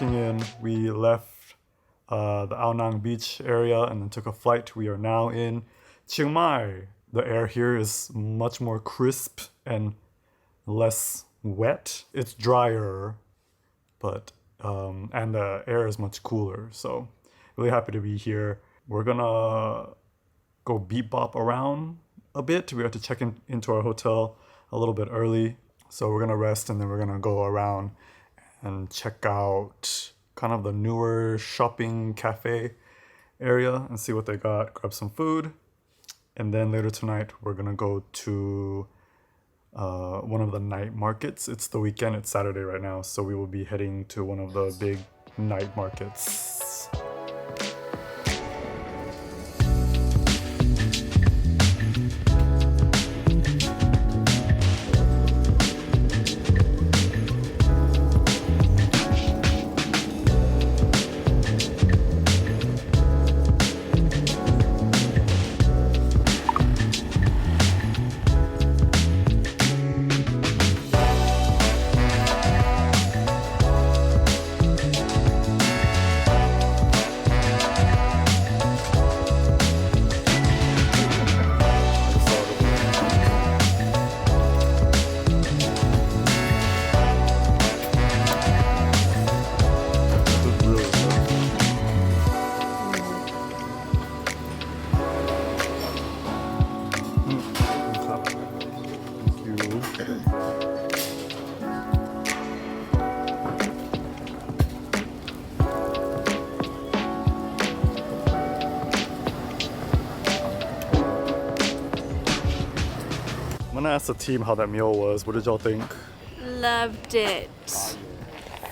checking in. We left the Ao Nang Beach area and then took a flight. We are now in Chiang Mai. The air here is much more crisp and less wet. It's drier, but and the air is much cooler. So really happy to be here. We're gonna go beep bop around a bit. We have to check into our hotel a little bit early. So we're gonna rest and then we're gonna go around and check out kind of the newer shopping cafe area and see what they got, grab some food. And then later tonight, we're gonna go to one of the night markets. It's the weekend, it's Saturday right now, so we will be heading to one of the big night markets. I'm gonna ask the team how that meal was. What did y'all think? Loved it.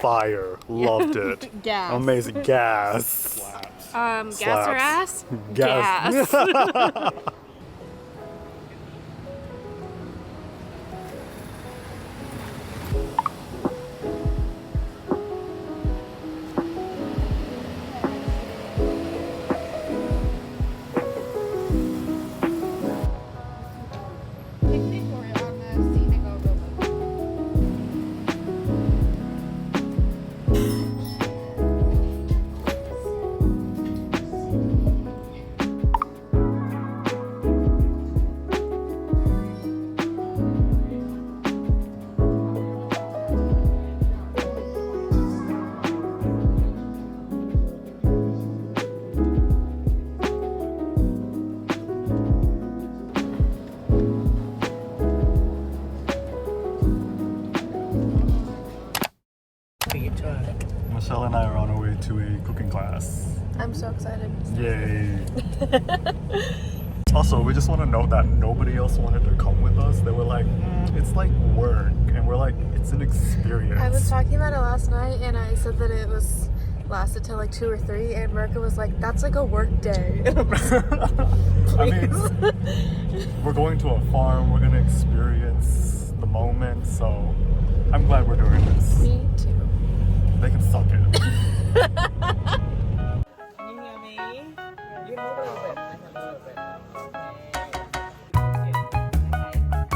Fire. Loved it. Gas. Amazing. Gas. Gas or ass? Gas. Michelle and I are on our way to a cooking class. I'm so excited. Yay. Also, we just want to note that nobody else wanted to come with us. They were like, it's like work. And we're like, it's an experience. I was talking about it last night and I said that it was lasted till like 2 or 3 and Marika was like, that's like a work day. And I was like, I mean, we're going to a farm. We're going to experience the moment. So I'm glad we're doing this. Me too. They can suck it. You hear me? You move a little bit. I can move a bit. Okay.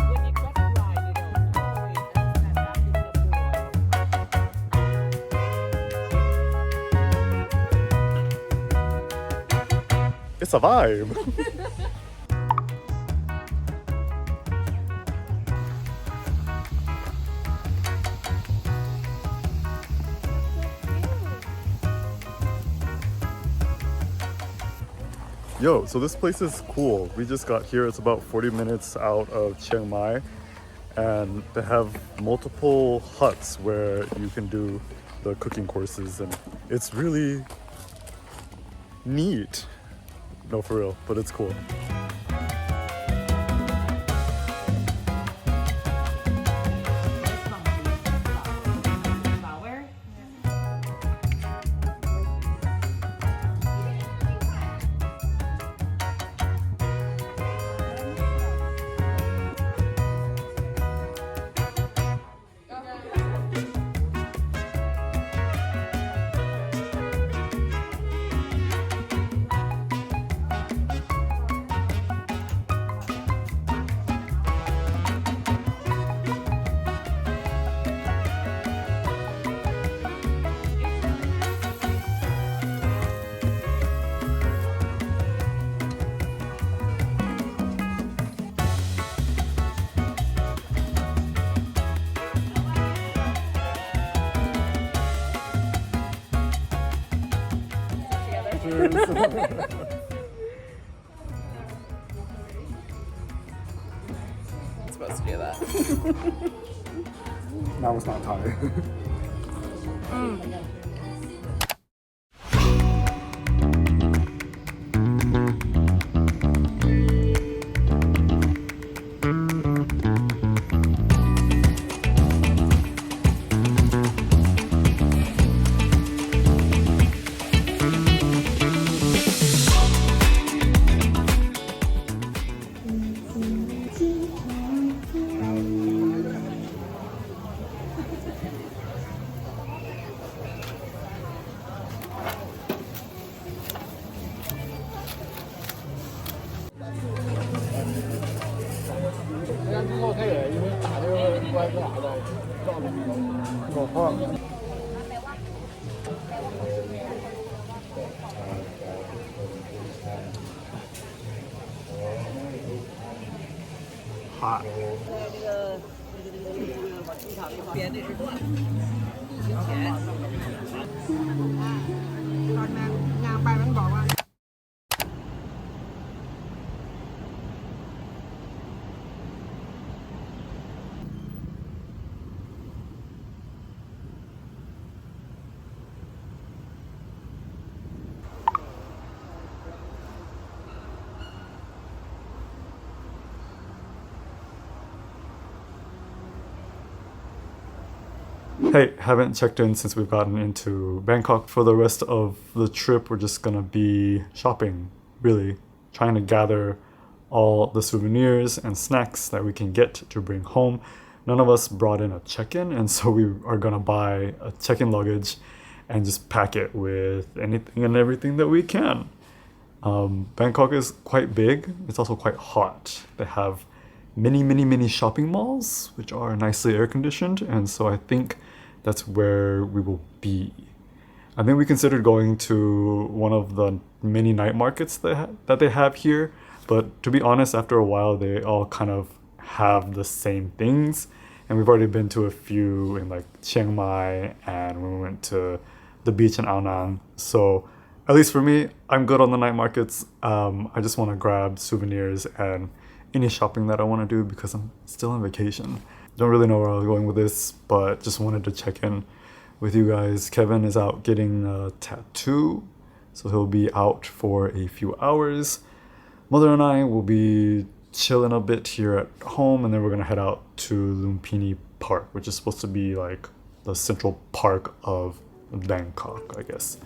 When you cut it right, you don't wait and stand up in the bowl. It's a vibe. Yo, so this place is cool. We just got here. It's about 40 minutes out of Chiang Mai. And they have multiple huts where you can do the cooking courses. And it's really neat. No, for real, but it's cool. I'm supposed to do that. Now it's not Thai. Hot. 别的是多，疫情前。ตอนนั้นยางไปมันบอกว่า Hey, haven't checked in since we've gotten into Bangkok. For the rest of the trip, we're just gonna be shopping, really, trying to gather all the souvenirs and snacks that we can get to bring home. None of us brought in a check-in, and so we are gonna buy a check-in luggage and just pack it with anything and everything that we can. Bangkok is quite big. It's also quite hot. They have many shopping malls, which are nicely air conditioned, and so I think that's where we will be. I think we considered going to one of the mini night markets that they have here, but to be honest, after a while, they all kind of have the same things, and we've already been to a few in like Chiang Mai and when we went to the beach in Ao Nang. So at least for me, I'm good on the night markets. I just want to grab souvenirs and any shopping that I want to do because I'm still on vacation. Don't really know where I was going with this, but just wanted to check in with you guys. Kevin is out getting a tattoo, so he'll be out for a few hours. Mother and I will be chilling a bit here at home, and then we're gonna head out to Lumpini Park, which is supposed to be like the central park of Bangkok, I guess.